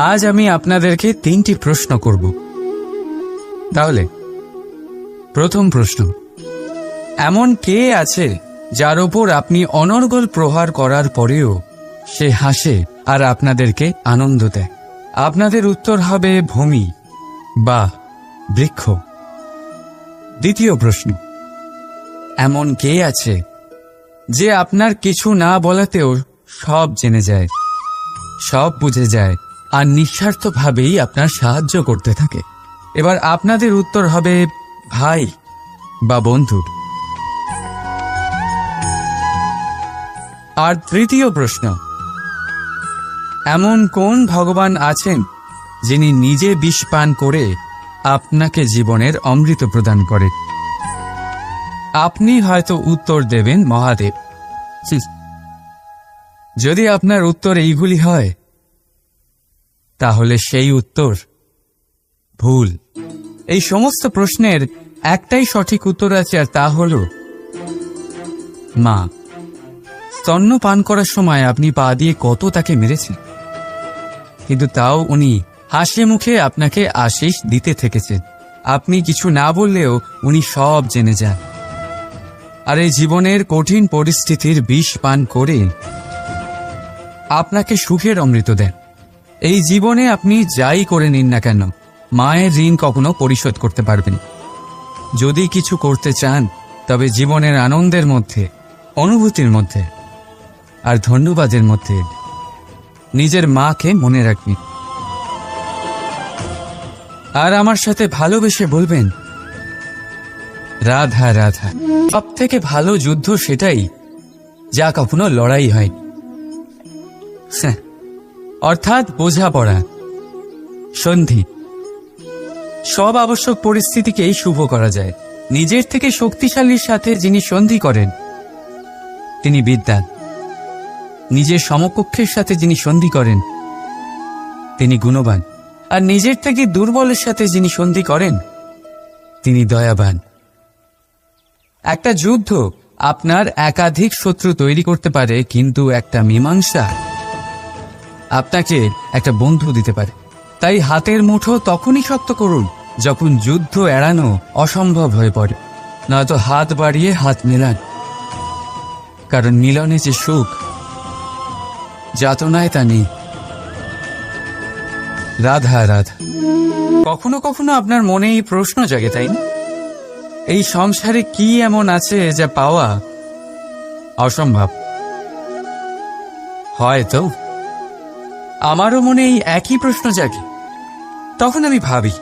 আজ আমি আপনাদেরকে 3টি প্রশ্ন করব। তাহলে প্রথম প্রশ্ন, এমন কে আছে যার ওপর আপনি অনর্গল প্রহার করার পরেও সে হাসে আর আপনাদেরকে আনন্দ দেয়? আপনাদের উত্তর হবে ভূমি বা বৃক্ষ। দ্বিতীয় প্রশ্ন, এমন কে আছে যে আপনার কিছু না বলাতেও সব জেনে যায়, সব বুঝে যায় আর নিঃস্বার্থভাবেই আপনার সাহায্য করতে থাকে? এবার আপনাদের উত্তর হবে ভাই বা বন্ধু। আর তৃতীয় প্রশ্ন, এমন কোন ভগবান আছেন যিনি নিজে বিষ পান করে আপনাকে জীবনের অমৃত প্রদান করে? আপনি হয়তো উত্তর দেবেন মহাদেব। যদি আপনার উত্তর এইগুলি হয় তাহলে সেই উত্তর ভুল। এই সমস্ত প্রশ্নের একটাই সঠিক উত্তর আছে, আর তা হল মা। স্তন্য পান করার সময় আপনি পা দিয়ে কত তাকে মেরেছেন, কিন্তু তাও উনি হাসি মুখে আপনাকে আশীষ দিতে থেকেছেন। আপনি কিছু না বললেও উনি সব জেনে যান, আর এই জীবনের কঠিন পরিস্থিতির বিষ পান করে আপনাকে সুখের অমৃত দেন। এই জীবনে আপনি যাই করে নিন না কেন, মায়ের ঋণ কখনো পরিশোধ করতে পারবেন। যদি কিছু করতে চান তবে জীবনের আনন্দের মধ্যে, অনুভূতির মধ্যে আর ধন্যবাদের মধ্যে নিজের মাকে মনে রাখবেন, আর আমার সাথে ভালোবেসে বলবেন রাধা রাধা। সব থেকে ভালো যুদ্ধ সেটাই যা কখনো লড়াই হয়, অর্থাৎ বোঝাপড়া, সন্ধি। সব আবশ্যক পরিস্থিতিকেই শুভ করা যায়। নিজের থেকে শক্তিশালীর সাথে যিনি সন্ধি করেন তিনি বিদ্বান। নিজের সমকক্ষের সাথে যিনি সন্ধি করেন তিনি গুণবান, আর নিজের থেকে দুর্বলের সাথে যিনি সন্ধি করেন তিনি দয়াবান। একটা যুদ্ধ আপনার একাধিক শত্রু তৈরি করতে পারে, কিন্তু একটা মীমাংসা আপনাকে একটা বন্ধু দিতে পারে। তাই হাতের মুঠো তখনই শক্ত করুন যখন যুদ্ধ এড়ানো অসম্ভব হয়ে পড়ে, নয়তো হাত বাড়িয়ে হাত মেলান, কারণ মিলনে যে সুখ যাতনায় তা নেই। রাধা রাধা। কখনো কখনো আপনার মনে এই প্রশ্ন জাগে, তাই না? এই সংসারে কি এমন আছে যা পাওয়া অসম্ভব? হয়তো আমারও মনে এই একই প্রশ্ন জাগে। তখন আমি ভাবি,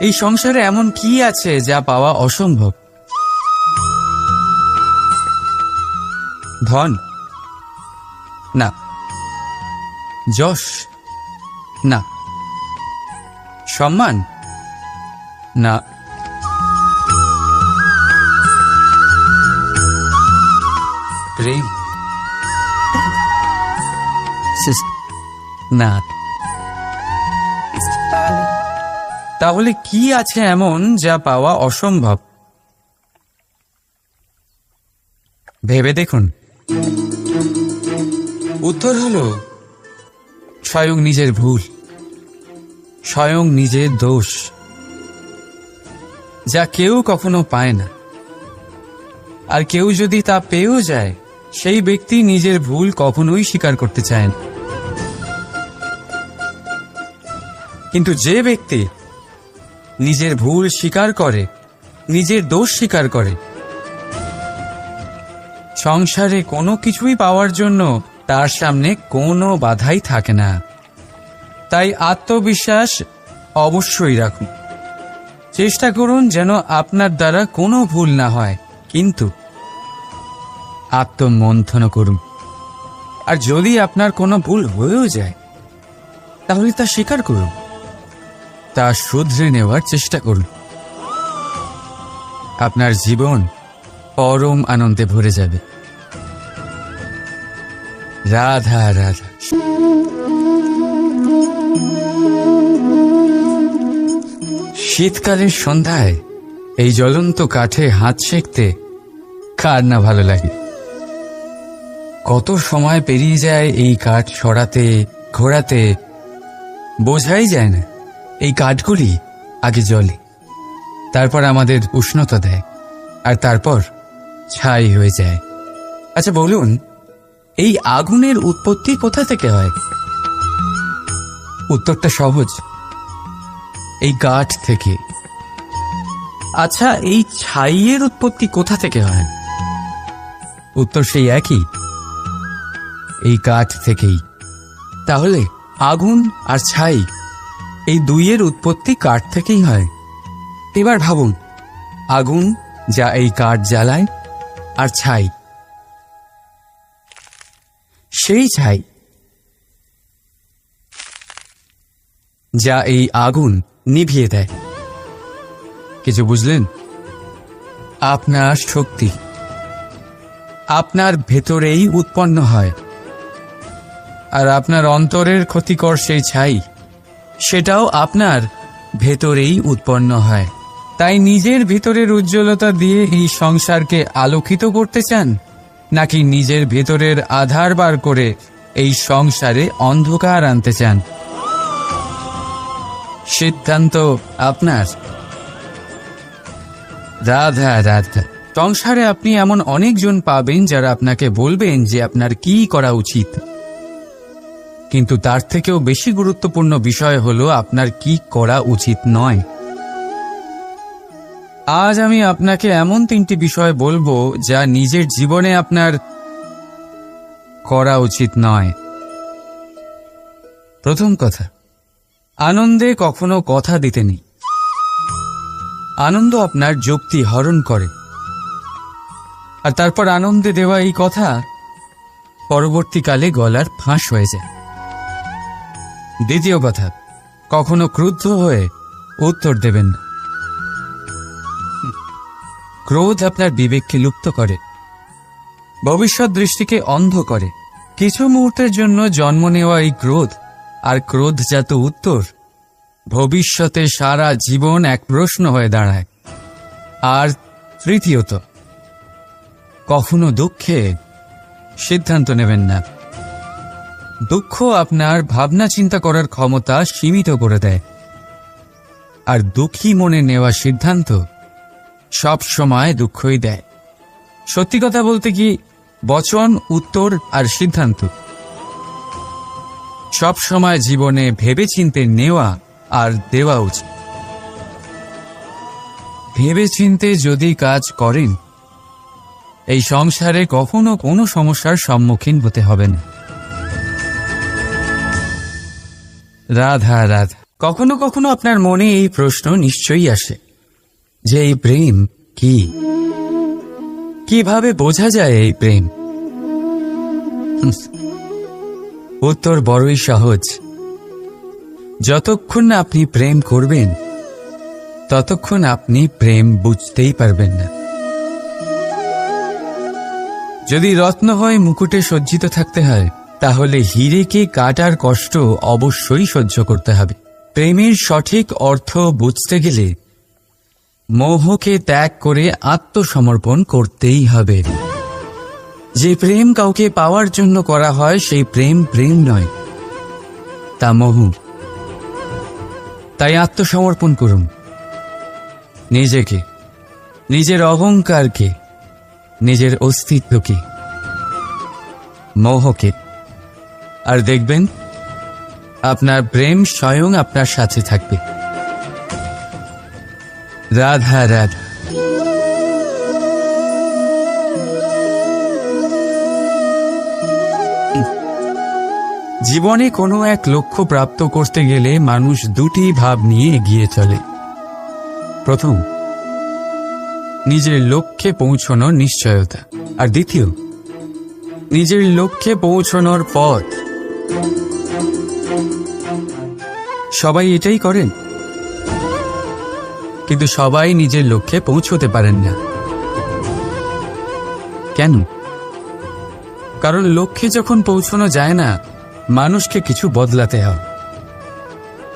এই সংসারে এমন কি আছে যা পাওয়া অসম্ভব? ধন? না। যশ? না। সম্মান? না। প্রেম? না। তাহলে কি আছে এমন যা পাওয়া অসম্ভব? ভেবে দেখুন। উত্তর হলো স্বয়ং নিজের ভুল, স্বয়ং নিজের দোষ, যা কেউ কখনো পায় না। আর কেউ যদি তা পেয়েও যায়, সেই ব্যক্তি নিজের ভুল কখনোই স্বীকার করতে চায় না। কিন্তু যে ব্যক্তি নিজের ভুল স্বীকার করে, নিজের দোষ স্বীকার করে, সংসারে কোনো কিছুই পাওয়ার জন্য তার সামনে কোনো বাধাই থাকে না। তাই আত্মবিশ্বাস অবশ্যই রাখুন। চেষ্টা করুন যেন আপনার দ্বারা কোনো ভুল না হয়, কিন্তু আত্মমন্থন করুন। আর যদি আপনার কোনো ভুল হয়েও যায়, তাহলে তা স্বীকার করুন, তা শুধরে নেওয়ার চেষ্টা করুন। আপনার জীবন পরম আনন্দে ভরে যাবে। রাধা রাধা। শীতকালের সন্ধ্যায় এই জ্বলন্ত কাঠে হাত সেঁকতে কার না ভালো লাগে? কত সময় পেরিয়ে যায় এই কাঠ সরাতে, ঘোরাতে, বোঝাই যায় না। এই কাঠগুলি আগে জ্বলে, তারপর আমাদের উষ্ণতা দেয়, আর তারপর ছাই হয়ে যায়। আচ্ছা বলুন, এই আগুনের উৎপত্তি কোথা থেকে হয়? উত্তরটা সহজ, এই কাঠ থেকে। আচ্ছা, এই ছাইয়ের উৎপত্তি কোথা থেকে হয়? উত্তর সেই একই, এই কাঠ থেকেই। তাহলে আগুন আর ছাই, এই দুইয়ের উৎপত্তি কাঠ থেকেই হয়। এবার ভাবুন, আগুন যা এই কাঠ জ্বালায়, আর ছাই সেই ছাই যা এই আগুন নিভিয়ে দেয়। কিছু বুঝলেন? আপনার শক্তি আপনার ভেতরেই উৎপন্ন হয়, আর আপনার অন্তরের ক্ষতিকর সেই ছাই, সেটাও আপনার ভেতরেই উৎপন্ন হয়। তাই নিজের ভিতরের উজ্জ্বলতা দিয়ে এই সংসারকে আলোকিত করতে চান, নাকি নিজের ভেতরের আধার বার করে এই সংসারে অন্ধকার আনতে চান? সিদ্ধান্ত আপনার। রাধা রাধা। সংসারে আপনি এমন অনেকজন পাবেন যারা আপনাকে বলবেন যে আপনার কি করা উচিত, কিন্তু তার থেকেও বেশি গুরুত্বপূর্ণ বিষয় হলো আপনার কি করা উচিত নয়। আজ আমি আপনাকে এমন 3টি বিষয় বলবো যা নিজের জীবনে আপনার করা উচিত নয়। প্রথম কথা, আনন্দে কখনো কথা দিতে নেই। আনন্দ আপনার যুক্তি হরণ করে, আর তারপর আনন্দে দেওয়া এই কথা পরবর্তীকালে গলার ফাঁস হয়ে যায়। দ্বিতীয় কথা, কখনো ক্রুদ্ধ হয়ে উত্তর দেবেন না। ক্রোধ আপনার বিবেককে লুপ্ত করে, ভবিষ্যৎ দৃষ্টিকে অন্ধ করে। কিছু মুহূর্তের জন্য জন্ম নেওয়া এই ক্রোধ আর ক্রোধজাত উত্তর ভবিষ্যতে সারা জীবন এক প্রশ্ন হয়ে দাঁড়ায়। আর তৃতীয়ত, কখনো দুঃখে সিদ্ধান্ত নেবেন না। দুঃখ আপনার ভাবনা চিন্তা করার ক্ষমতা সীমিত করে দেয়, আর দুঃখী মনে নেওয়া সিদ্ধান্ত সব সময় দুঃখই দেয়। সত্যি কথা বলতে কি, বচন, উত্তর আর সিদ্ধান্ত সব সময় জীবনে ভেবেচিন্তে নেওয়া আর দেওয়া উচিত। ভেবেচিন্তে যদি কাজ করেন, এই সংসারে কখনো কোনো সমস্যার সম্মুখীন হতে হবে না। রাধা রাধা। কখনো কখনো আপনার মনে এই প্রশ্ন নিশ্চয়ই আসে যে এই প্রেম কি, কিভাবে বোঝা যায় এই প্রেম? উত্তর বড়ই সহজ। যতক্ষণ না আপনি প্রেম করবেন, ততক্ষণ আপনি প্রেম বুঝতেই পারবেন না। যদি রত্ন হয়ে মুকুটে সজ্জিত থাকতে হয়, তাহলে হীরেকে কাটার কষ্ট অবশ্যই সহ্য করতে হবে। প্রেমের সঠিক অর্থ বুঝতে গেলে মোহকে ত্যাগ করে আত্মসমর্পণ করতেই হবে। যে প্রেম কাউকে পাওয়ার জন্য করা হয়, সেই প্রেম প্রেম নয়, তা মোহ। তাই আত্মসমর্পণ করুন নিজেকে, নিজের অহংকারকে, নিজের অস্তিত্বকে, মোহকে, আর দেখবেন আপনার প্রেম স্বয়ং আপনার সাথে থাকবে। রাধা রাধা। জীবনে কোনো এক লক্ষ্য প্রাপ্ত করতে গেলে মানুষ 2টি ভাব নিয়ে এগিয়ে চলে। প্রথম, নিজের লক্ষ্যে পৌঁছানোর নিশ্চয়তা, আর দ্বিতীয়, নিজের লক্ষ্যে পৌঁছানোর পথ। সবাই এটাই করেন, কিন্তু সবাই নিজের লক্ষ্যে পৌঁছতে পারেন না। কেন? কারণ লক্ষ্যে যখন পৌঁছানো যায় না, মানুষকে কিছু বদলাতে হয়।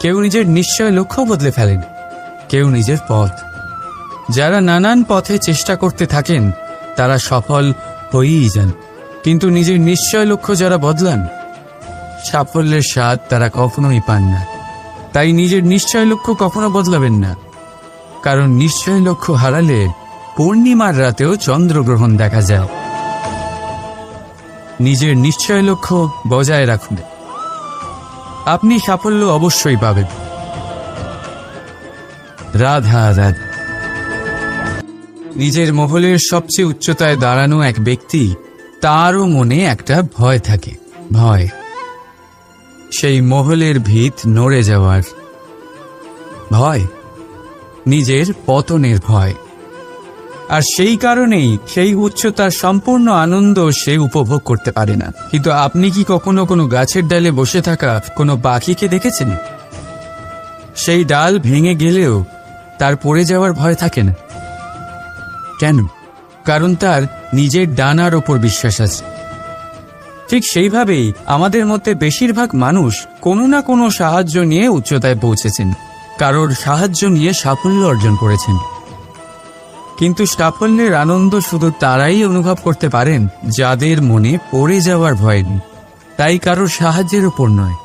কেউ নিজের নিশ্চয় লক্ষ্য বদলে ফেলেন, কেউ নিজের পথ। যারা নানান পথে চেষ্টা করতে থাকেন, তারা সফল হয়েই যান। কিন্তু নিজের নিশ্চয় লক্ষ্য যারা বদলান, সাফল্যের স্বাদ তারা কখনোই পান না। তাই নিজের নিশ্চয় লক্ষ্য কখনো বদলাবেন না, কারণ নিশ্চয় লক্ষ্য হারালে পূর্ণিমার রাতেও চন্দ্রগ্রহণ দেখা যায়। নিজের নিশ্চয় লক্ষ্য বজায় রাখুন, আপনি সাফল্য অবশ্যই পাবেন। রাধা রাধা। নিজের মহলের সবচেয়ে উচ্চতায় দাঁড়ানো এক ব্যক্তি, তারও মনে একটা ভয় থাকে, ভয় সেই মহলের ভিত নড়ে যাওয়ার ভয়, নিজের পতনের ভয়। আর সেই কারণেই সেই উচ্চতার সম্পূর্ণ আনন্দ সে উপভোগ করতে পারে না। কিন্তু আপনি কি কখনো কোনো গাছের ডালে বসে থাকা কোনো পাখিকে দেখেছেন? সেই ডাল ভেঙে গেলেও তার পড়ে যাওয়ার ভয় থাকে না। কেন? কারণ তার নিজের ডানার ওপর বিশ্বাস আছে। ঠিক সেইভাবেই আমাদের মধ্যে বেশিরভাগ মানুষ কোনো না কোনো সাহায্য নিয়ে উচ্চতায় পৌঁছেছেন, কারোর সাহায্য নিয়ে সাফল্য অর্জন করেছেন। কিন্তু সাফল্যের আনন্দ শুধু তারাই অনুভব করতে পারেন যাদের মনে পড়ে যাওয়ার ভয় নেই। তাই কারোর সাহায্যের উপর নয়,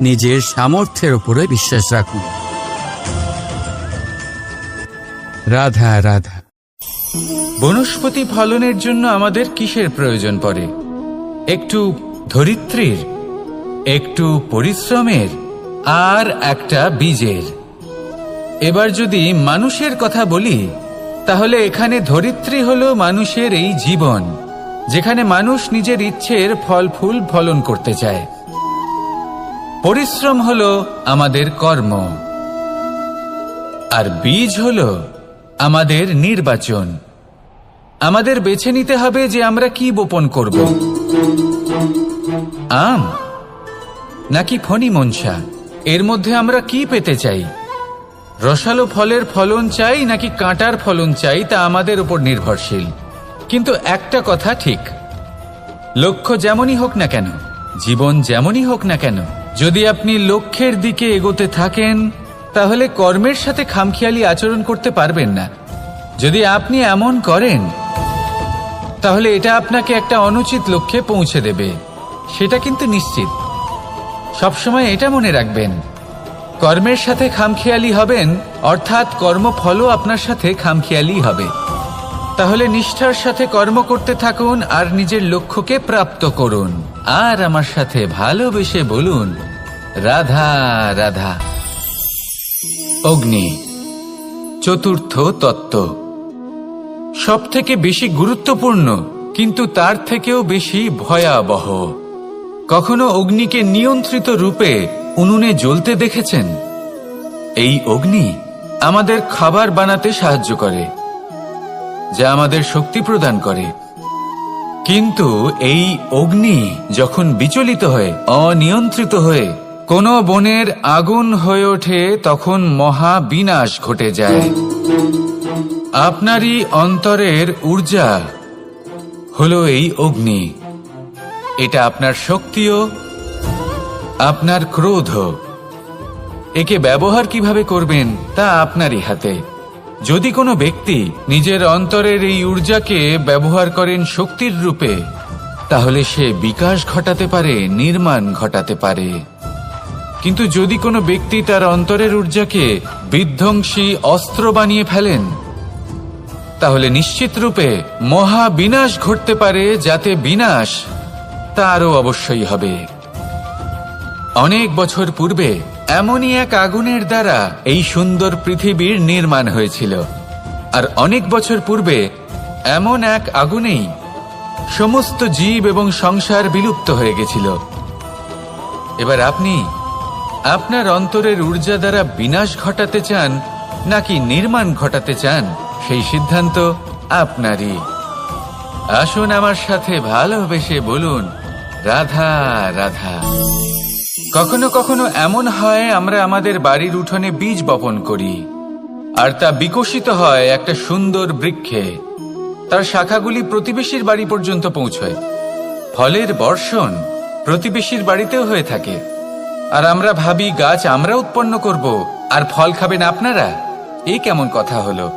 নিজের সামর্থ্যের উপরে বিশ্বাস রাখুন। রাধা রাধা। বনস্পতি ফলনের জন্য আমাদের কিসের প্রয়োজন পড়ে? একটু ধরিত্রীর, একটু পরিশ্রমের, আর একটা বীজের। এবার যদি মানুষের কথা বলি, তাহলে এখানে ধরিত্রী হলো মানুষের এই জীবন, যেখানে মানুষ নিজের ইচ্ছের ফল ফুল ফলন করতে চায়। পরিশ্রম হলো আমাদের কর্ম, আর বীজ হলো আমাদের নির্বাচন। আমাদের বেছে নিতে হবে যে আমরা কি বপন করব, আম নাকি ফণি মনসা। এর মধ্যে আমরা কি পেতে চাই? রসালো ফলের ফলন চাই নাকি কাঁটার ফলন চাই, তা আমাদের উপর নির্ভরশীল। কিন্তু একটা কথা ঠিক, লক্ষ্য যেমনই হোক না কেন, জীবন যেমনই হোক না কেন, যদি আপনি লক্ষ্যের দিকে এগোতে থাকেন, তাহলে কর্মের সাথে খামখেয়ালি আচরণ করতে পারবেন না। যদি আপনি এমন করেন, তাহলে এটা আপনাকে একটা অনুচিত লক্ষ্যে পৌঁছে দেবে, সেটা কিন্তু নিশ্চিত। সবসময় এটা মনে রাখবেন, কর্মের সাথে খামখেয়ালি হবেন, অর্থাৎ কর্মফলও আপনার সাথে খামখেয়ালি হবে। তাহলে নিষ্ঠার সাথে কর্ম করতে থাকুন আর নিজের লক্ষ্যকে প্রাপ্ত করুন। আর আমার সাথে ভালোবেসে বলুন, রাধা রাধা। অগ্নি চতুর্থ তত্ত্ব, সব থেকে বেশি গুরুত্বপূর্ণ, কিন্তু তার থেকেও বেশি ভয়াবহ। কখনো অগ্নিকে নিয়ন্ত্রিত রূপে উনুনে জ্বলতে দেখেছেন? এই অগ্নি আমাদের খাবার বানাতে সাহায্য করে, যা আমাদের শক্তি প্রদান করে। কিন্তু এই অগ্নি যখন বিচলিত হয়ে, অনিয়ন্ত্রিত হয়ে কোনো বনের আগুন হয়ে ওঠে, তখন মহা বিনাশ ঘটে যায়। আপনারই অন্তরের ঊর্জা হলো এই অগ্নি। এটা আপনার শক্তিও, আপনার ক্রোধ। একে ব্যবহার কিভাবে করবেন তা আপনারই হাতে। যদি কোনো ব্যক্তি নিজের অন্তরের এই ঊর্জাকে ব্যবহার করেন শক্তির রূপে, তাহলে সে বিকাশ ঘটাতে পারে, নির্মাণ ঘটাতে পারে। কিন্তু যদি কোনো ব্যক্তি তার অন্তরের ঊর্জাকে বিধ্বংসী অস্ত্র বানিয়ে ফেলেন, তাহলে নিশ্চিত রূপে মহা বিনাশ ঘটতে পারে, যাতে বিনাশ তারও অবশ্যই হবে। অনেক বছর পূর্বে এমনই এক আগুনের দ্বারা এই সুন্দর পৃথিবীর নির্মাণ হয়েছিল। আর অনেক বছর পূর্বে এমন এক আগুনেই সমস্ত জীব এবং সংসার বিলুপ্ত হয়ে গেছিল। এবার আপনি আপনার অন্তরের ঊর্জা দ্বারা বিনাশ ঘটাতে চান নাকি নির্মাণ ঘটাতে চান, সেই সিদ্ধান্ত আপনারই। আসুন আমার সাথে ভালোবেসে বলুন, রাধা রাধা। কখনো কখনো এমন হয়, আমরা আমাদের বাড়ির উঠোনে বীজ বপন করি, আর তা বিকশিত হয় একটা সুন্দর বৃক্ষে। তার শাখাগুলি প্রতিবেশীর বাড়ি পর্যন্ত পৌঁছয়। ফলের বর্ষণ প্রতিবেশীর বাড়িতেও হয়ে থাকে। আর আমরা ভাবি গাছ আমরা উৎপন্ন করব আর ফল খাবেন আপনারা। এই কেমন কথা হলো?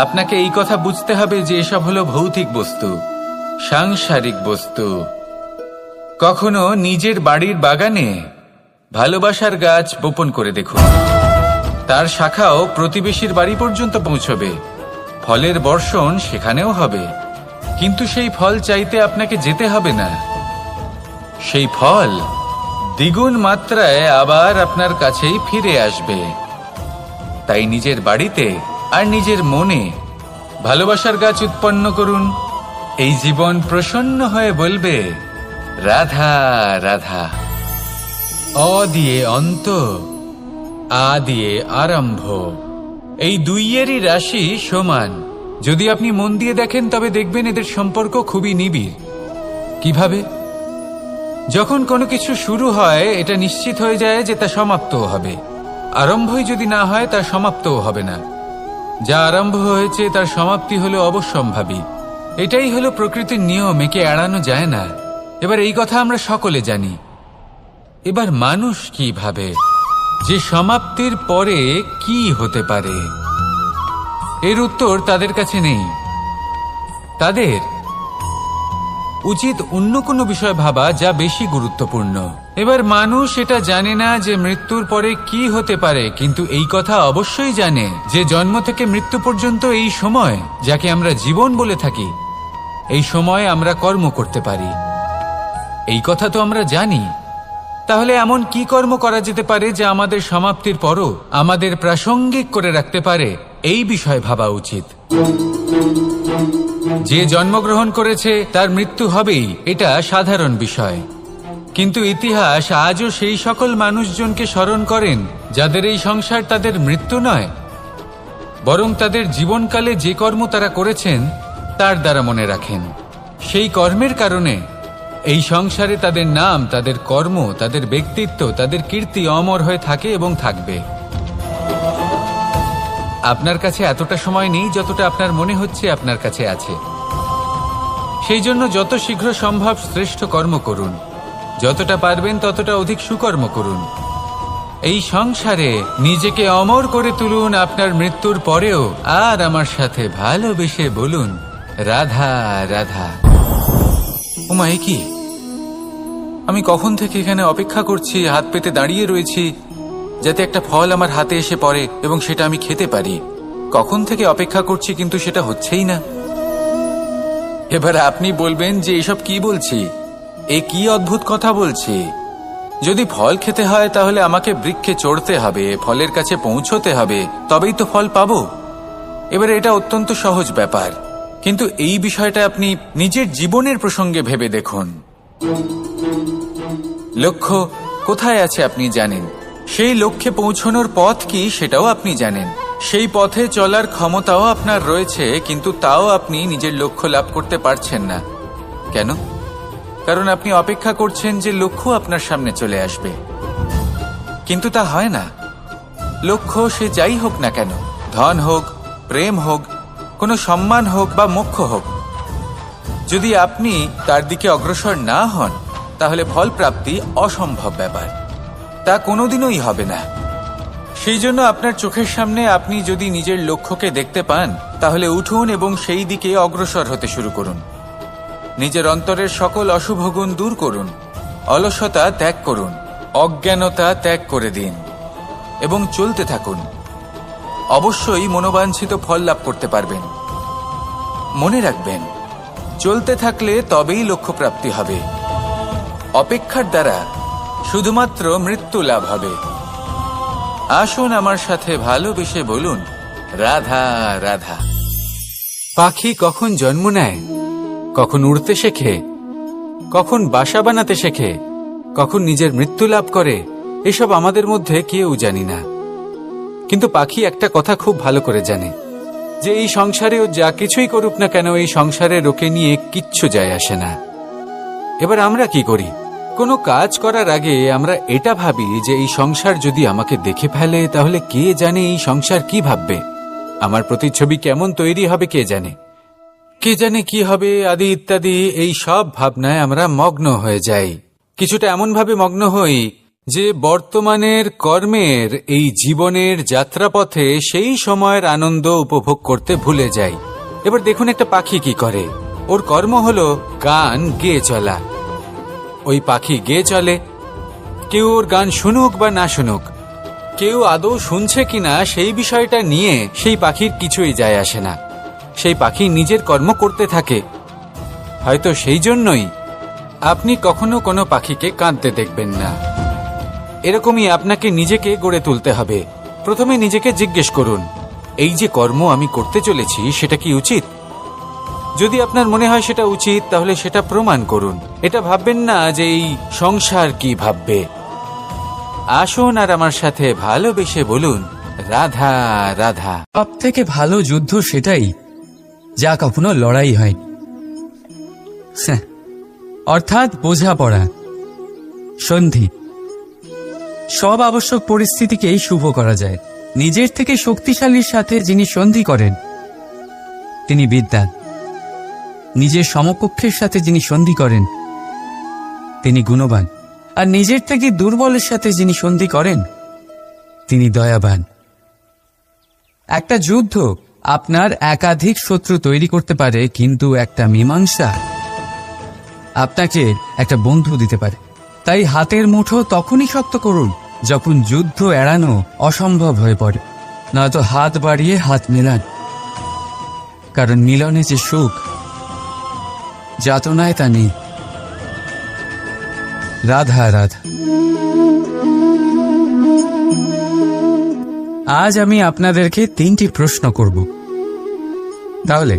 আপনাকে এই কথা বুঝতে হবে যে এসব হলো ভৌতিক বস্তু, সাংসারিক বস্তু। কখনো নিজের বাড়ির বাগানে ভালোবাসার গাছ বপন করে দেখুন। তার শাখাও প্রতিবেশীর বাড়ি পর্যন্ত পৌঁছবে, ফলের বর্ষণ সেখানেও হবে। কিন্তু সেই ফল চাইতে আপনাকে যেতে হবে না, সেই ফল দ্বিগুণ মাত্রায় আবার আপনার কাছেই ফিরে আসবে। তাই নিজের বাড়িতে আর নিজের মনে ভালোবাসার গাছ উৎপন্ন করুন। এই জীবন প্রসন্ন হয়ে বলবে, রাধা রাধা। অ দিয়ে অন্ত, আ দিয়ে আরম্ভ, এই দুইয়েরই রাশি সমান। যদি আপনি মন দিয়ে দেখেন তবে দেখবেন এদের সম্পর্ক খুবই নিবিড়। কিভাবে? যখন কোনো কিছু শুরু হয় এটা নিশ্চিত হয়ে যায় যে তা সমাপ্তও হবে। আরম্ভই যদি না হয় তার সমাপ্তও হবে না। যা আরম্ভ হয়েছে তার সমাপ্তি হলো অবশ্যম্ভাবী। এটাই হলো প্রকৃতির নিয়ম, একে এড়ানো যায় না। এবার এই কথা আমরা সকলে জানি। এবার মানুষ কি ভাবে যে সমাপ্তির পরে কি হতে পারে, এর উত্তর তাদের কাছে নেই। তাদের উচিত অন্য কোনো বিষয় ভাবা যা বেশি গুরুত্বপূর্ণ। এবার মানুষ এটা জানে না যে মৃত্যুর পরে কি হতে পারে, কিন্তু এই কথা অবশ্যই জানে যে জন্ম থেকে মৃত্যু পর্যন্ত এই সময়, যাকে আমরা জীবন বলে থাকি, এই সময় আমরা কর্ম করতে পারি। এই কথা তো আমরা জানি। তাহলে এমন কি কর্ম করা যেতে পারে যা আমাদের সমাপ্তির পরও আমাদের প্রাসঙ্গিক করে রাখতে পারে, এই বিষয়ে ভাবা উচিত। যে জন্মগ্রহণ করেছে তার মৃত্যু হবেই, এটা সাধারণ বিষয়। কিন্তু ইতিহাস আজও সেই সকল মানুষজনকে স্মরণ করেন যাদের এই সংসার তাদের মৃত্যু নয়, বরং তাদের জীবনকালে যে কর্ম তারা করেছেন তার দ্বারা মনে রাখেন। সেই কর্মের কারণে এই সংসারে তাদের নাম, তাদের কর্ম, তাদের ব্যক্তিত্ব, তাদের কীর্তি অমর হয়ে থাকে এবং থাকবে। আপনার কাছে এতটা সময় নেই যতটা আপনার মনে হচ্ছে আপনার কাছে আছে। সেই জন্য যত শীঘ্র সম্ভব শ্রেষ্ঠ কর্ম করুন, যতটা পারবেন ততটা অধিক সুকর্ম করুন। এই সংসারে নিজেকে অমর করে তুলুন আপনার মৃত্যুর পরেও। আর আমার সাথে ভালোবেসে বলুন, রাধা রাধা। ওমা, এ কি? আমি কখন থেকে এখানে অপেক্ষা করছি, হাত পেতে দাঁড়িয়ে রয়েছি যাতে একটা ফল আমার হাতে এসে পড়ে এবং সেটা আমি খেতে পারি। কখন থেকে অপেক্ষা করছি, কিন্তু সেটা হচ্ছেই না। এবার আপনি বলবেন যে এসব কি বলছি, এ কি অদ্ভুত কথা বলছি। যদি ফল খেতে হয় তাহলে আমাকে বৃক্ষে চড়তে হবে, ফলের কাছে পৌঁছতে হবে, তবেই তো ফল পাবো। এবার এটা অত্যন্ত সহজ ব্যাপার, কিন্তু এই বিষয়টা আপনি নিজের জীবনের প্রসঙ্গে ভেবে দেখুন। লক্ষ্য কোথায় আছে আপনি জানেন, সেই লক্ষ্যে পৌঁছানোর পথ কি সেটাও আপনি জানেন, সেই পথে চলার ক্ষমতাও আপনার রয়েছে, কিন্তু তাও আপনি নিজের লক্ষ্য লাভ করতে পারছেন না। কেন? কারণ আপনি অপেক্ষা করছেন যে লক্ষ্য আপনার সামনে চলে আসবে, কিন্তু তা হয় না। লক্ষ্য সে যাই হোক না কেন, ধন হোক, প্রেম হোক, কোনো সম্মান হোক বা মোক্ষ হোক, যদি আপনি তার দিকে অগ্রসর না হন তাহলে ফল প্রাপ্তি অসম্ভব ব্যাপার, তা কোনোদিনই হবে না। সেই জন্য আপনার চোখের সামনে আপনি যদি নিজের লক্ষ্যকে দেখতে পান তাহলে উঠুন এবং সেই দিকে অগ্রসর হতে শুরু করুন। নিজের অন্তরের সকল অশুভ গুণ দূর করুন, অলসতা ত্যাগ করুন, অজ্ঞানতা ত্যাগ করে দিন এবং চলতে থাকুন। অবশ্যই মনোবাঞ্ছিত ফল লাভ করতে পারবেন। মনে রাখবেন, চলতে থাকলে তবেই লক্ষ্য প্রাপ্তি হবে। অপেক্ষার দ্বারা শুধুমাত্র মৃত্যু লাভ হবে। আসুন আমার সাথে ভালোবেসে বলুন, রাধা রাধা। পাখি কখন জন্ম নেয়, কখন উড়তে শেখে, কখন বাসা বানাতে শেখে, কখন নিজের মৃত্যু লাভ করে, এসব আমাদের মধ্যে কেউ জানি না। কিন্তু পাখি একটা কথা খুব ভালো করে জানে, যে এই সংসারে ও যা কিছুই করুক না কেন, এই সংসারের ওকে নিয়ে কিচ্ছু যায় আসে না। এবার আমরা কি করি? কোনো কাজ করার আগে আমরা এটা ভাবি যে এই সংসার যদি আমাকে দেখে ফেলে তাহলে কে জানে এই সংসার কি ভাববে, আমার প্রতিচ্ছবি কেমন তৈরি হবে কে জানে, কে জানে কি হবে আদি ইত্যাদি। এই সব ভাবনায় আমরা মগ্ন হয়ে যাই। কিছুটা এমন ভাবে মগ্ন হই যে বর্তমানের কর্মের এই জীবনের যাত্রাপথে সেই সময়ের আনন্দ উপভোগ করতে ভুলে যাই। এবার দেখুন একটা পাখি কি করে, ওর কর্ম হলো গান গেয়ে চলা। ওই পাখি গেয়ে চলে, কেউ ওর গান শুনুক বা না শুনুক, কেউ আদৌ শুনছে কিনা সেই বিষয়টা নিয়ে সেই পাখির কিছুই যায় আসে না। সেই পাখি নিজের কর্ম করতে থাকে। হয়তো সেই জন্যই আপনি কখনো কোনো পাখিকে কাঁদতে দেখবেন না। এরকমই আপনাকে নিজেকে গড়ে তুলতে হবে। প্রথমে নিজেকে জিজ্ঞেস করুন, এই যে কর্ম আমি করতে চলেছি সেটা কি উচিত? যদি আপনার মনে হয় সেটা উচিত, তাহলে সেটা প্রমাণ করুন। এটা ভাববেন না যে এই সংসার কি ভাববে। আসুন আর আমার সাথে ভালোবেসে বলুন, রাধা রাধা। সব থেকে ভালো যুদ্ধ সেটাই যা কখনো লড়াই হয়, অর্থাৎ বোঝাপড়া, সন্ধি। সব আবশ্যক পরিস্থিতিকেই শুভ করা যায় নিজের থেকে শক্তিশালীর সাথে যিনি সন্ধি করেন তিনি বিদ্বান। নিজের সমকক্ষের সাথে যিনি সন্ধি করেন তিনি গুণবান। আর নিজের থেকে দুর্বলের সাথে যিনি সন্ধি করেন তিনি দয়াবান। একটা যুদ্ধ আপনার একাধিক শত্রু তৈরি করতে পারে, কিন্তু একটা মীমাংসা আপনাকে একটা বন্ধু দিতে পারে। তাই হাতের মুঠো তখনই শক্ত করুন যখন যুদ্ধ এড়ানো অসম্ভব হয়ে পড়ে, নয়তো হাত বাড়িয়ে হাত মেলান। কারণ মিলনে যে সুখ, যাতনায় তা নেই। রাধা রাধা। আজ আমি আপনাদেরকে 3টি প্রশ্ন করব। তাহলে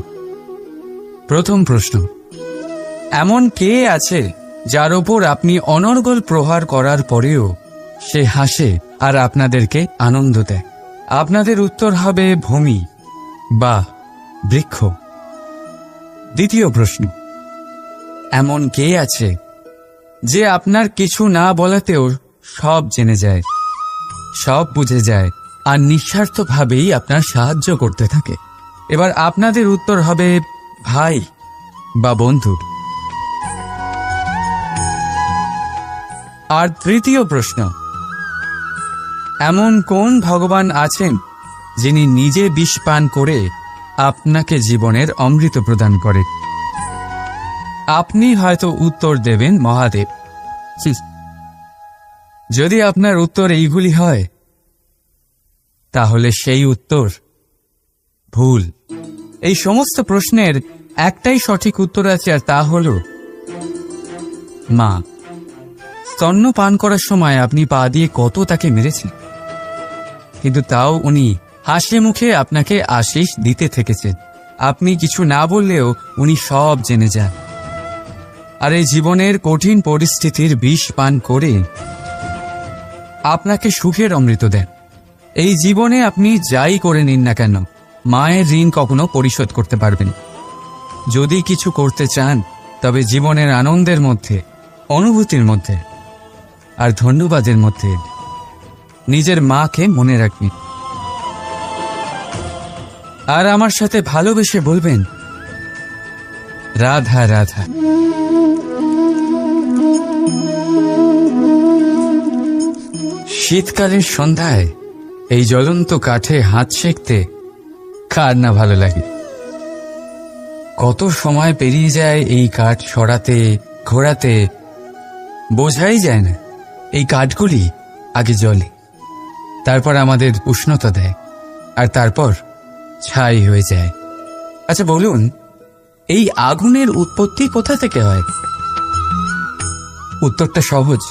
প্রথম প্রশ্ন, এমন কে আছে যার ওপর আপনি অনর্গল প্রহার করার পরেও সে হাসে আর আপনাদেরকে আনন্দ দেয়? আপনাদের উত্তর হবে ভূমি বা বৃক্ষ। দ্বিতীয় প্রশ্ন, এমন কে আছে যে আপনার কিছু না বলাতেও সব জেনে যায়, সব বুঝে যায় আর নিঃস্বার্থভাবেই আপনার সাহায্য করতে থাকে? এবার আপনাদের উত্তর হবে ভাই বা বন্ধু। আর তৃতীয় প্রশ্ন, এমন কোন ভগবান আছেন যিনি নিজে বিষ পান করে আপনাকে জীবনের অমৃত প্রদান করেন? আপনি হয়তো উত্তর দেবেন মহাদেব। যদি আপনার উত্তর এইগুলি হয় তাহলে সেই উত্তর ভুল। এই সমস্ত প্রশ্নের একটাই সঠিক উত্তর আছে, আর তা হল মা। স্তন্য পান করার সময় আপনি পা দিয়ে কত তাকে মেরেছেন, কিন্তু তাও উনি হাসি মুখে আপনাকে আশীষ দিতে থেকেছেন। আপনি কিছু না বললেও উনি সব জেনে যান। আর এই জীবনের কঠিন পরিস্থিতির বিষ পান করে আপনাকে সুখের অমৃত দেন। এই জীবনে আপনি যাই করে নিন না কেন, মায়ের ঋণ কখনো পরিশোধ করতে পারবেন। যদি কিছু করতে চান তবে জীবনের আনন্দের মধ্যে, অনুভূতির মধ্যে আর ধন্যবাদের মধ্যে নিজের মাকে মনে রাখবেন। আর আমার সাথে ভালোবেসে বলবেন, রাধা রাধা। শীতকালের সন্ধ্যায় এই জ্বলন্ত কাঠে হাত সেঁকতে কার না ভালো লাগে? কত সময় পেরিয়ে যায় এই কাঠ সরাতে, ঘোরাতে, বোঝাই যায় না। এই কাঠগুলি আগে জ্বলে, তারপর আমাদের উষ্ণতা দেয়, আর তারপর ছাই হয়ে যায়। আচ্ছা বলুন, এই আগুনের উৎপত্তি কোথা থেকে হয়? উত্তরটা সহজ,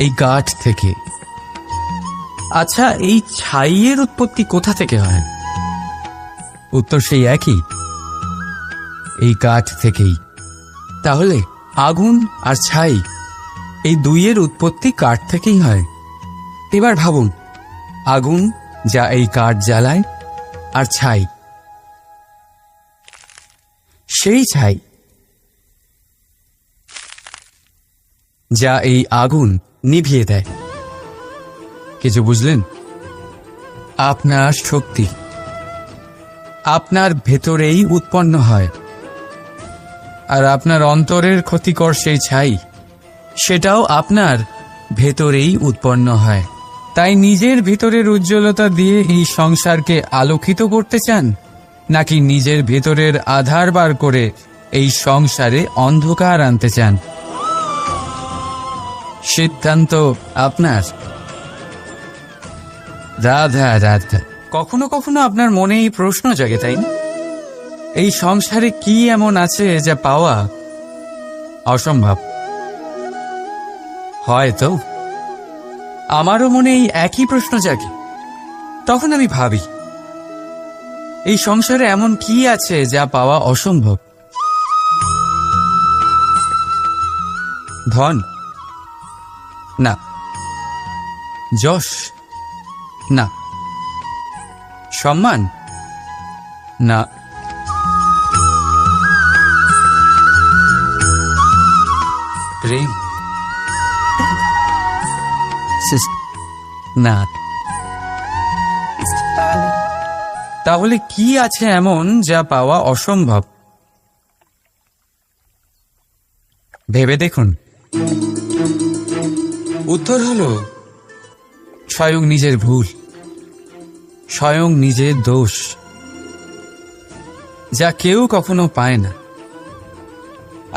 এই কাঠ থেকে। আচ্ছা, এই ছাইয়ের উৎপত্তি কোথা থেকে হয়? উত্তর সেই একই, এই কাঠ থেকেই। তাহলে আগুন আর ছাই, এই দুইয়ের উৎপত্তি কাঠ থেকেই হয়। এবার ভাবুন, আগুন যা এই কাঠ জ্বালায়, আর ছাই সেই ছাই যা এই আগুন নিভিয়ে দেয়। কিছু বুঝলেন? আপনার শক্তি আপনার ভেতরেই উৎপন্ন হয়, আর আপনার অন্তরের ক্ষতিকর সেই ছাই, সেটাও আপনার ভেতরেই উৎপন্ন হয়। তাই নিজের ভেতরের উজ্জ্বলতা দিয়ে এই সংসারকে আলোকিত করতে চান, নাকি নিজের ভেতরের আধার বার করে এই সংসারে অন্ধকার আনতে চান? সিদ্ধান্ত আপনার। রাধা রাধা, কখনো কখনো আপনার মনে এই প্রশ্ন জাগে, তাই না? এই সংসারে কি এমন আছে যা পাওয়া অসম্ভব? হয়তো আমারও মনে এই একই প্রশ্ন জাগে। তখন আমি ভাবি, এই সংসারে এমন কি আছে যা পাওয়া অসম্ভব? ধন? না। যশ? না। সম্মান? না। প্রেম? না। তাহলে কি আছে এমন যা পাওয়া অসম্ভব? ভেবে দেখুন। উত্তর হলো স্বয়ং নিজের ভুল, স্বয়ং নিজের দোষ, যা কেউ কখনো পায় না।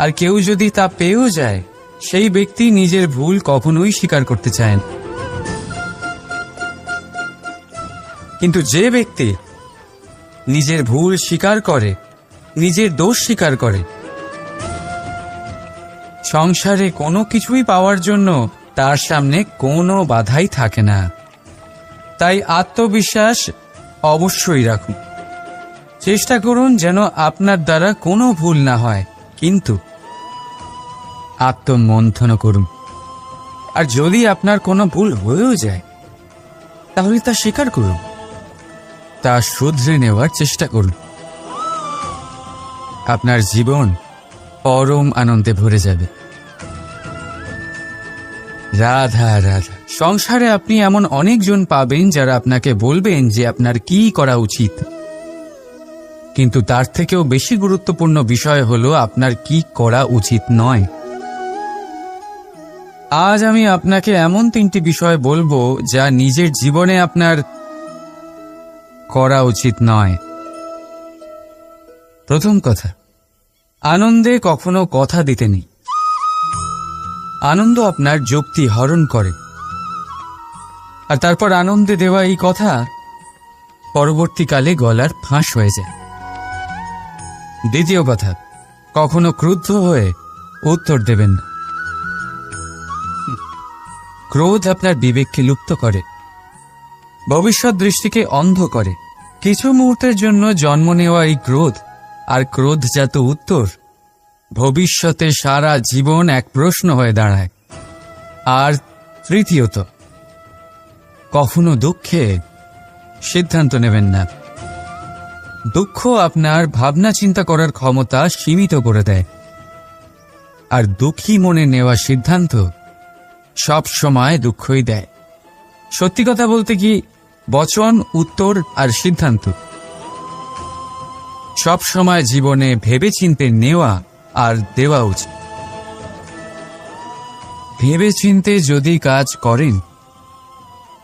আর কেউ যদি তা পেয়েও যায়, সেই ব্যক্তি নিজের ভুল কখনোই স্বীকার করতে চায় না। কিন্তু যে ব্যক্তি নিজের ভুল স্বীকার করে, নিজের দোষ স্বীকার করে, সংসারে কোনো কিছুই পাওয়ার জন্য তার সামনে কোনো বাধাই থাকে না। তাই আত্মবিশ্বাস অবশ্যই রাখুন। চেষ্টা করুন যেন আপনার দ্বারা কোনো ভুল না হয়, কিন্তু আত্মমন্থন করুন। আর যদি আপনার কোনো ভুল হয়েও যায়, তাহলে তা স্বীকার করুন, তা শুধরে নেওয়ার চেষ্টা করুন। আপনার জীবন পরম আনন্দে ভরে যাবে। রাধা রাধা। সংসারে আপনি এমন অনেকজন পাবেন যারা আপনাকে বলবেন যে আপনার কি করা উচিত, কিন্তু তার থেকেও বেশি গুরুত্বপূর্ণ বিষয় হলো আপনার কি করা উচিত নয়। আজ আমি আপনাকে এমন 3টি বিষয় বলবো যা নিজের জীবনে আপনার করা উচিত নয়। প্রথম কথা, আনন্দে কখনো কথা দিতে নেই। আনন্দ আপনার যুক্তি হরণ করে, আর তারপর আনন্দে দেওয়া এই কথা পরবর্তীকালে গলার ফাঁস হয়ে যায়। দ্বিতীয় কথা, কখনো ক্রুদ্ধ হয়ে উত্তর দেবেন না। ক্রোধ আপনার বিবেককে লুপ্ত করে, ভবিষ্যৎ দৃষ্টিকে অন্ধ করে। কিছু মুহূর্তের জন্য জন্ম নেওয়া এই ক্রোধ আর ক্রোধজাত উত্তর ভবিষ্যতে সারা জীবন এক প্রশ্ন হয়ে দাঁড়ায়। আর তৃতীয়ত, কখনো দুঃখে সিদ্ধান্ত নেবেন না। দুঃখ আপনার ভাবনা চিন্তা করার ক্ষমতা সীমিত করে দেয়, আর দুঃখী মনে নেওয়া সিদ্ধান্ত সব সময় দুঃখই দেয়। সত্যি কথা বলতে কি, বচন, উত্তর আর সিদ্ধান্ত সব সময় জীবনে ভেবেচিন্তে নেওয়া আর দেওয়া উচিত। ভেবেচিন্তে যদি কাজ করেন,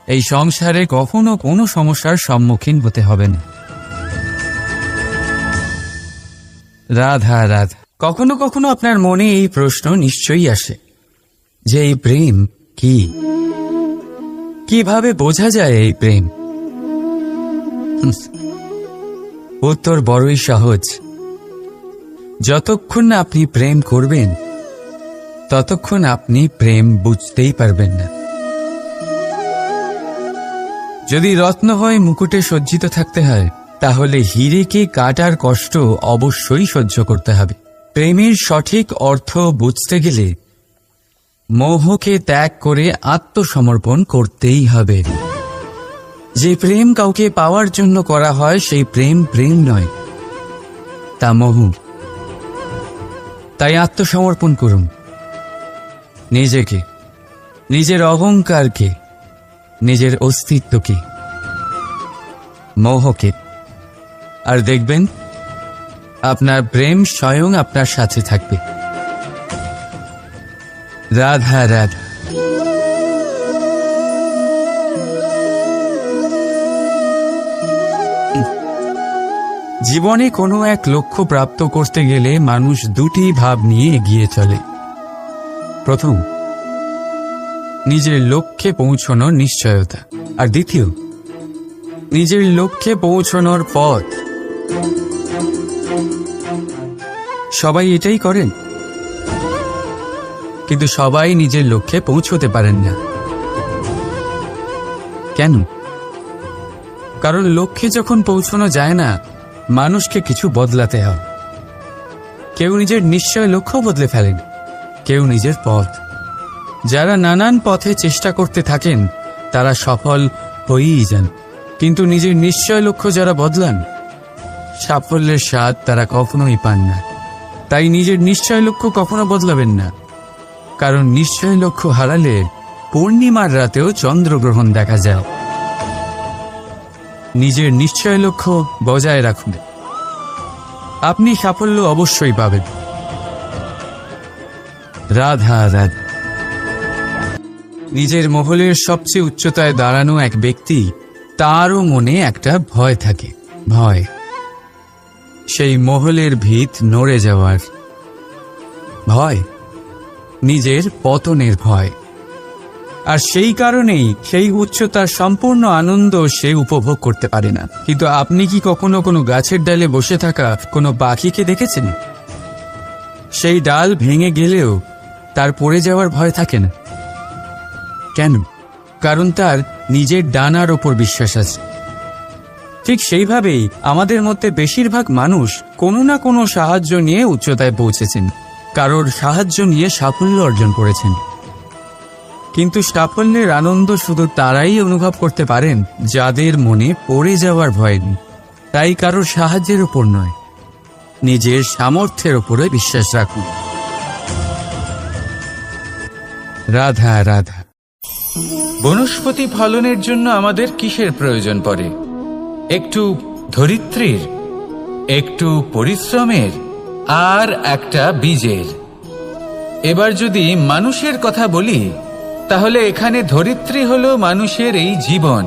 এই সংসারে কখনো কোনো সমস্যার সম্মুখীন হতে হবে না। রাধা রাধা। কখনো কখনো আপনার মনে এই প্রশ্ন নিশ্চয়ই আসে যে এই প্রেম কি, কিভাবে বোঝা যায় এই প্রেম? উত্তর বড়ই সহজ। যতক্ষণ না আপনি প্রেম করবেন, ততক্ষণ আপনি প্রেম বুঝতেই পারবেন না। যদি রত্ন হয়ে মুকুটে সজ্জিত থাকতে হয়, তাহলে হীরেকে কাটার কষ্ট অবশ্যই সহ্য করতে হবে। প্রেমের সঠিক অর্থ বুঝতে গেলে মোহকে ত্যাগ করে আত্মসমর্পণ করতেই হবে। যে প্রেম কাউকে পাওয়ার জন্য করা হয়, সেই প্রেম প্রেম নয়, তা মোহ। তাই আত্মসমর্পণ করুন নিজেকে, নিজের অহংকারকে, নিজের অস্তিত্বকে, মোহকে, আর দেখবেন আপনার প্রেম স্বয়ং আপনার সাথে থাকবে। রাধা রাধা। জীবনে কোনো এক লক্ষ্য প্রাপ্ত করতে গেলে মানুষ দুটি ভাব নিয়ে এগিয়ে চলে। প্রথম, নিজের লক্ষ্যে পৌঁছানোর নিশ্চয়তা, আর দ্বিতীয় নিজের লক্ষ্যে পৌঁছানোর পথ। সবাই এটাই করেন, কিন্তু সবাই নিজের লক্ষ্যে পৌঁছতে পারেন না। কেন? কারণ লক্ষ্যে যখন পৌঁছানো যায় না, মানুষকে কিছু বদলাতে হয়। কেউ নিজের নিশ্চয় লক্ষ্য বদলে ফেলেন, কেউ নিজের পথ। যারা নানান পথে চেষ্টা করতে থাকেন তারা সফল হয়েই যান, কিন্তু নিজের নিশ্চয় লক্ষ্য যারা বদলান, সাফল্যের স্বাদ তারা কখনোই পান না। তাই নিজের নিশ্চয় লক্ষ্য কখনো বদলাবেন না, কারণ নিশ্চয় লক্ষ্য হারালে পূর্ণিমার রাতেও চন্দ্রগ্রহণ দেখা যায়। নিজের নিশ্চয় লক্ষ্য বজায় রাখুন, আপনি সাফল্য অবশ্যই পাবেন। রাধা রাধা। নিজের মহলের সবচেয়ে উচ্চতায় দাঁড়ানো এক ব্যক্তি, তারও মনে একটা ভয় থাকে। ভয়, সেই মহলের ভিত নড়ে যাওয়ার ভয়, নিজের পতনের ভয়। আর সেই কারণেই সেই উচ্চতার সম্পূর্ণ আনন্দ সে উপভোগ করতে পারে না। কিন্তু আপনি কি কখনো কোনো গাছের ডালে বসে থাকা কোনো পাখিকে দেখেছেন? সেই ডাল ভেঙে গেলেও তার পড়ে যাওয়ার ভয় থাকে না। কেন? কারণ তার নিজের ডানার ওপর বিশ্বাস আছে। ঠিক সেইভাবেই আমাদের মধ্যে বেশিরভাগ মানুষ কোনো না কোনো সাহায্য নিয়ে উচ্চতায় পৌঁছেছেন, কারোর সাহায্য নিয়ে সাফল্য অর্জন করেছেন। কিন্তু সাফল্যের আনন্দ শুধু তারাই অনুভব করতে পারেন যাদের মনে পড়ে যাওয়ার ভয় নেই। তাই কারোর সাহায্যের উপর নয়, নিজের সামর্থ্যের উপরে বিশ্বাস রাখুন। রাধা রাধা। বনস্পতি ফলনের জন্য আমাদের কিসের প্রয়োজন পড়ে? একটু ধরিত্রীর, একটু পরিশ্রমের, আর একটা বীজের। এবার যদি মানুষের কথা বলি, তাহলে এখানে ধরিত্রী হলো মানুষের এই জীবন,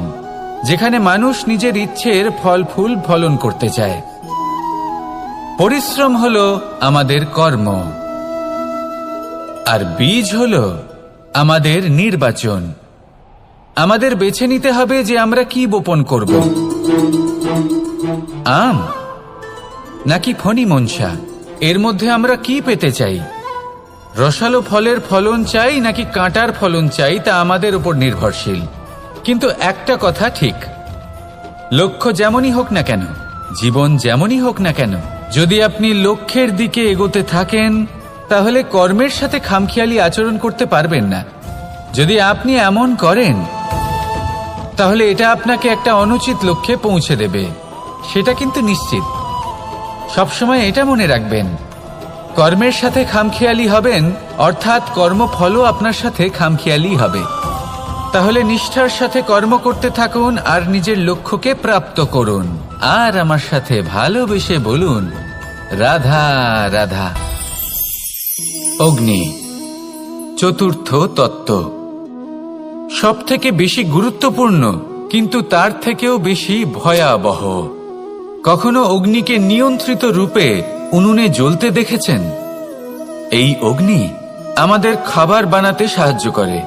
যেখানে মানুষ নিজের ইচ্ছের ফল ফুল ফলন করতে চায়। পরিশ্রম হলো আমাদের কর্ম, আর বীজ হলো আমাদের নির্বাচন। আমাদের বেছে নিতে হবে যে আমরা কি বপন করব, আম নাকি ফণি মনসা। এর মধ্যে আমরা কি পেতে চাই? রসালো ফলের ফলন চাই নাকি কাঁটার ফলন চাই, তা আমাদের উপর নির্ভরশীল। কিন্তু একটা কথা ঠিক, লক্ষ্য যেমনই হোক না কেন, জীবন যেমনই হোক না কেন, যদি আপনি লক্ষ্যের দিকে এগোতে থাকেন, তাহলে কর্মের সাথে খামখেয়ালি আচরণ করতে পারবেন না। যদি আপনি এমন করেন, তাহলে এটা আপনাকে একটা অনুচিত লক্ষ্যে পৌঁছে দেবে, সেটা কিন্তু নিশ্চিত। সবসময় এটা মনে রাখবেন, কর্মের সাথে খামখেয়ালি হবেন, অর্থাৎ কর্মফলও আপনার সাথে খামখেয়ালি হবে। তাহলে নিষ্ঠার সাথে কর্ম করতে থাকুন আর নিজের লক্ষ্যকে প্রাপ্ত করুন। আর আমার সাথে ভালোবেসে বলুন, রাধা রাধা। অগ্নি, চতুর্থ তত্ত্ব, সব থেকে বেশি গুরুত্বপূর্ণ, কিন্তু তার থেকেও বেশি ভয়াবহ। কখনো অগ্নিকে নিয়ন্ত্রিত রূপে উনুনে জ্বলতে দেখেছেন? এই অগ্নি আমাদের খাবার বানাতে সাহায্য করে,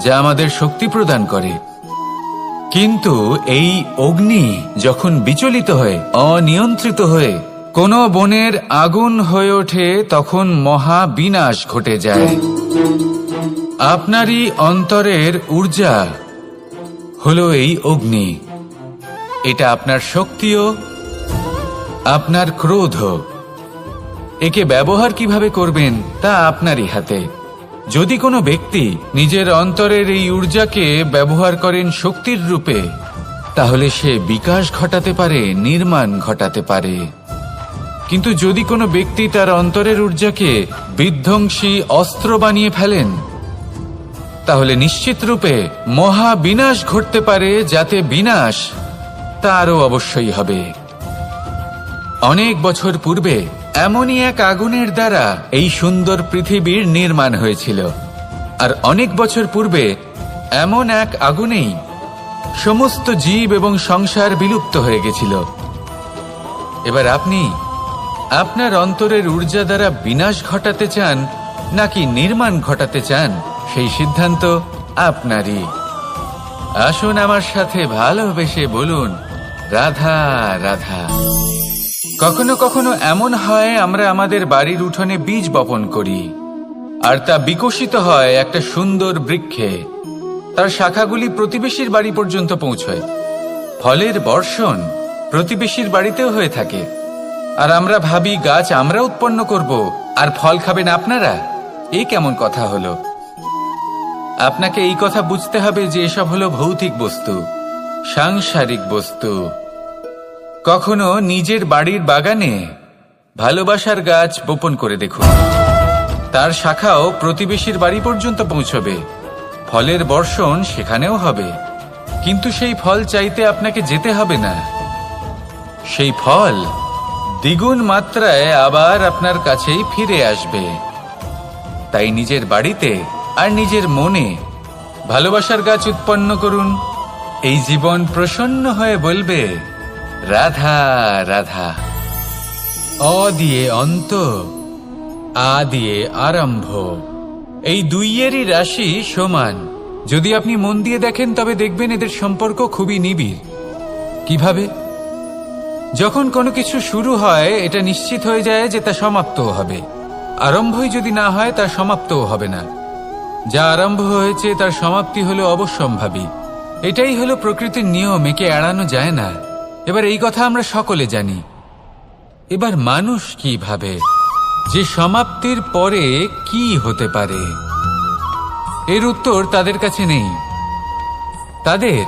যা আমাদের শক্তি প্রদান করে। কিন্তু এই অগ্নি যখন বিচলিত হয়ে, অনিয়ন্ত্রিত হয়ে কোনো বনের আগুন হয়ে ওঠে, তখন মহা বিনাশ ঘটে যায়। আপনারই অন্তরের ঊর্জা হলো এই অগ্নি। এটা আপনার শক্তিও, আপনার ক্রোধ। একে ব্যবহার কিভাবে করবেন তা আপনারই হাতে। যদি কোনো ব্যক্তি নিজের অন্তরের এই ঊর্জাকে ব্যবহার করেন শক্তির রূপে, তাহলে সে বিকাশ ঘটাতে পারে, নির্মাণ ঘটাতে পারে। কিন্তু যদি কোনো ব্যক্তি তার অন্তরের ঊর্জাকে বিধ্বংসী অস্ত্র বানিয়ে ফেলেন, তাহলে নিশ্চিত রূপে মহা বিনাশ ঘটতে পারে, যাতে বিনাশ তারও অবশ্যই হবে। অনেক বছর পূর্বে এমনই এক আগুনের দ্বারা এই সুন্দর পৃথিবীর নির্মাণ হয়েছিল। আর অনেক বছর পূর্বে এমন এক আগুনেই সমস্ত জীব এবং সংসার বিলুপ্ত হয়ে গেছিল। এবার আপনি আপনার অন্তরের ঊর্জা দ্বারা বিনাশ ঘটাতে চান নাকি নির্মাণ ঘটাতে চান, সেই সিদ্ধান্ত আপনারই। আসুন আমার সাথে ভালোবেসে বলুন, রাধা রাধা। কখনো কখনো এমন হয় আমরা আমাদের বাড়ির উঠোনে বীজ বপন করি, আর তা বিকশিত হয় একটা সুন্দর বৃক্ষে। তার শাখাগুলি প্রতিবেশীর বাড়ি পর্যন্ত পৌঁছয়। ফলের বর্ষণ প্রতিবেশীর বাড়িতেও হয়ে থাকে। আর আমরা ভাবি গাছ আমরা উৎপন্ন করব, আর ফল খাবেন আপনারা। এই কেমন কথা হলো? আপনাকে এই কথা বুঝতে হবে যে এসব হলো ভৌতিক বস্তু, সাংসারিক বস্তু। কখনো নিজের বাড়ির বাগানে ভালোবাসার গাছ বপন করে দেখুন। তার শাখাও প্রতিবেশীর বাড়ি পর্যন্ত পৌঁছবে, ফলের বর্ষণ সেখানেও হবে। কিন্তু সেই ফল চাইতে আপনাকে যেতে হবে না, সেই ফল দ্বিগুণ মাত্রায় আবার আপনার কাছেই ফিরে আসবে। তাই নিজের বাড়িতে আর নিজের মনে ভালোবাসার গাছ উৎপন্ন করুন। এই জীবন প্রসন্ন হয়ে বলবে, রাধা রাধা। অ দিয়ে অন্ত, আ দিয়ে আরম্ভ, এই দুইয়েরই রাশি সমান। যদি আপনি মন দিয়ে দেখেন তবে দেখবেন এদের সম্পর্ক খুবই নিবিড়। কিভাবে? যখন কোনো কিছু শুরু হয় এটা নিশ্চিত হয়ে যায় যে তা সমাপ্তও হবে। আরম্ভই যদি না হয় তার সমাপ্তও হবে না। যা আরম্ভ হয়েছে তার সমাপ্তি হলো অবশ্যম্ভাবী। এটাই হলো প্রকৃতির নিয়ম, একে এড়ানো যায় না। এবার এই কথা আমরা সকলে জানি। এবার মানুষ কি ভাবে যে সমাপ্তির পরে কি হতে পারে, এর উত্তর তাদের কাছে নেই। তাদের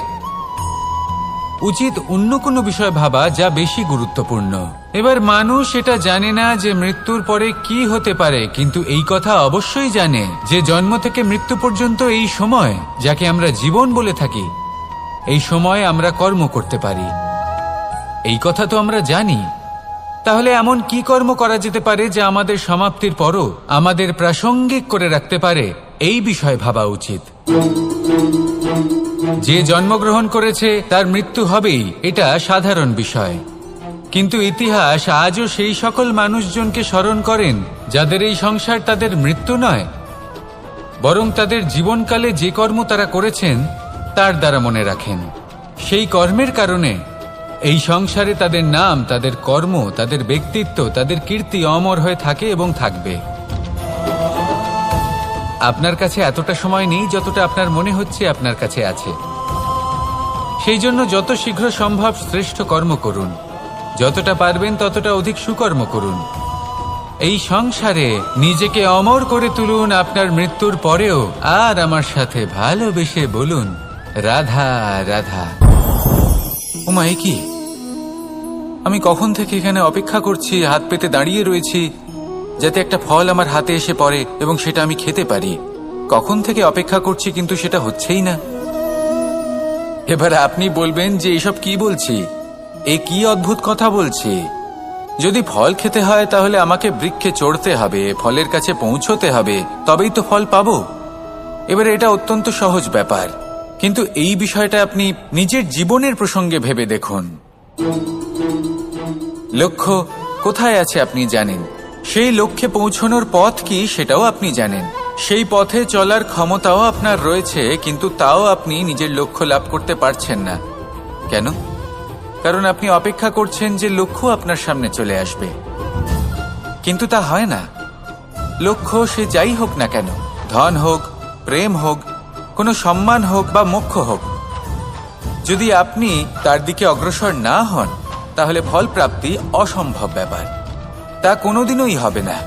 উচিত অন্য কোনো বিষয় ভাবা যা বেশি গুরুত্বপূর্ণ। এবার মানুষ এটা জানে না যে মৃত্যুর পরে কি হতে পারে, কিন্তু এই কথা অবশ্যই জানে যে জন্ম থেকে মৃত্যু পর্যন্ত এই সময়, যাকে আমরা জীবন বলে থাকি, এই সময় আমরা কর্ম করতে পারি। এই কথা তো আমরা জানি। তাহলে এমন কি কর্ম করা যেতে পারে যা আমাদের সমাপ্তির পরও আমাদের প্রাসঙ্গিক করে রাখতে পারে, এই বিষয়ে ভাবা উচিত। যে জন্মগ্রহণ করেছে তার মৃত্যু হবেই, এটা সাধারণ বিষয়। কিন্তু ইতিহাস আজও সেই সকল মানুষজনকে স্মরণ করেন যাদের এই সংসার তাদের মৃত্যু নয়, বরং তাদের জীবনকালে যে কর্ম তারা করেছেন তার দ্বারা মনে রাখেন। সেই কর্মের কারণে এই সংসারে তাদের নাম, তাদের কর্ম, তাদের ব্যক্তিত্ব, তাদের কীর্তি অমর হয়ে থাকে এবং থাকবে। আপনার কাছে এতটা সময় নেই যতটা আপনার মনে হচ্ছে আপনার কাছে আছে। সেই জন্য যত শীঘ্র সম্ভব শ্রেষ্ঠ কর্ম করুন, যতটা পারবেন ততটা অধিক সুকর্ম করুন। এই সংসারে নিজেকে অমর করে তুলুন আপনার মৃত্যুর পরেও। আর আমার সাথে ভালোবেসে বলুন, রাধা রাধা। উমা, এ কি? আমি কখন থেকে এখানে অপেক্ষা করছি, হাত পেতে দাঁড়িয়ে রয়েছি যাতে একটা ফল আমার হাতে এসে পড়ে এবং সেটা আমি খেতে পারি। কখন থেকে অপেক্ষা করছি, কিন্তু সেটা হচ্ছেই না। এবার আপনি বলবেন যে এসব কি বলছি, এ কি অদ্ভুত কথা বলছি। যদি ফল খেতে হয় তাহলে আমাকে বৃক্ষে চড়তে হবে, ফলের কাছে পৌঁছতে হবে, তবেই তো ফল পাবো। এবার এটা অত্যন্ত সহজ ব্যাপার, কিন্তু এই বিষয়টা আপনি নিজের জীবনের প্রসঙ্গে ভেবে দেখুন। লক্ষ্য কোথায় আছে আপনি জানেন, সেই লক্ষ্যে পৌঁছানোর পথ কি সেটাও আপনি জানেন, সেই পথে চলার ক্ষমতাও আপনার রয়েছে, কিন্তু তাও আপনি নিজের লক্ষ্য লাভ করতে পারছেন না। কেন? কারণ আপনি অপেক্ষা করছেন যে লক্ষ্য আপনার সামনে চলে আসবে, কিন্তু তা হয় না। লক্ষ্য সে যাই হোক না কেন, ধন হোক, প্রেম হোক, কোনো সম্মান হোক বা মোক্ষ হোক, যদি আপনি তার দিকে অগ্রসর না হন তাহলে ফল প্রাপ্তি অসম্ভব ব্যাপার, তা কোনোদিনই হবে না।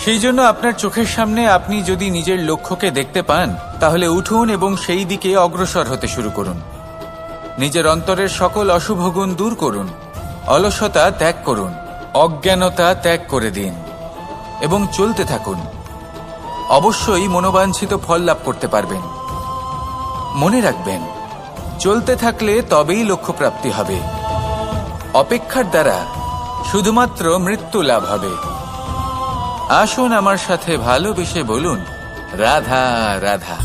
সেই জন্য আপনার চোখের সামনে আপনি যদি নিজের লক্ষ্যকে দেখতে পান তাহলে উঠুন এবং সেই দিকে অগ্রসর হতে শুরু করুন। নিজের অন্তরের সকল অশুভ গুণ দূর করুন, অলসতা ত্যাগ করুন, অজ্ঞানতা ত্যাগ করে দিন এবং চলতে থাকুন। অবশ্যই মনোবাঞ্ছিত ফল লাভ করতে পারবেন। মনে রাখবেন, চলতে থাকলে তবেই লক্ষ্য প্রাপ্তি হবে। অপেক্ষার দ্বারা শুধুমাত্র মৃত্যু লাভ হবে। আসুন আমার সাথে ভালোবেসে বলুন, রাধা রাধা।